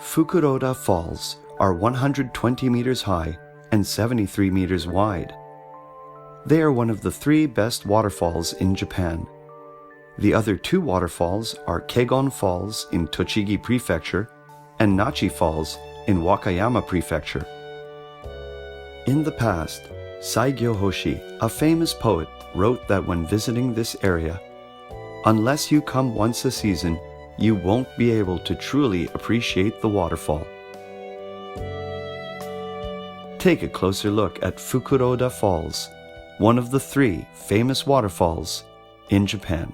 Fukuroda Falls are 120 meters high and 73 meters wide. They are one of the 3 best waterfalls in Japan. The other 2 waterfalls are Kegon Falls in Tochigi Prefecture and Nachi Falls in Wakayama Prefecture. In the past, Saigyo Hoshi, a famous poet, wrote that when visiting this area, unless you come once a season, you won't be able to truly appreciate the waterfall. Take a closer look at Fukuroda Falls, one of the 3 famous waterfalls in Japan.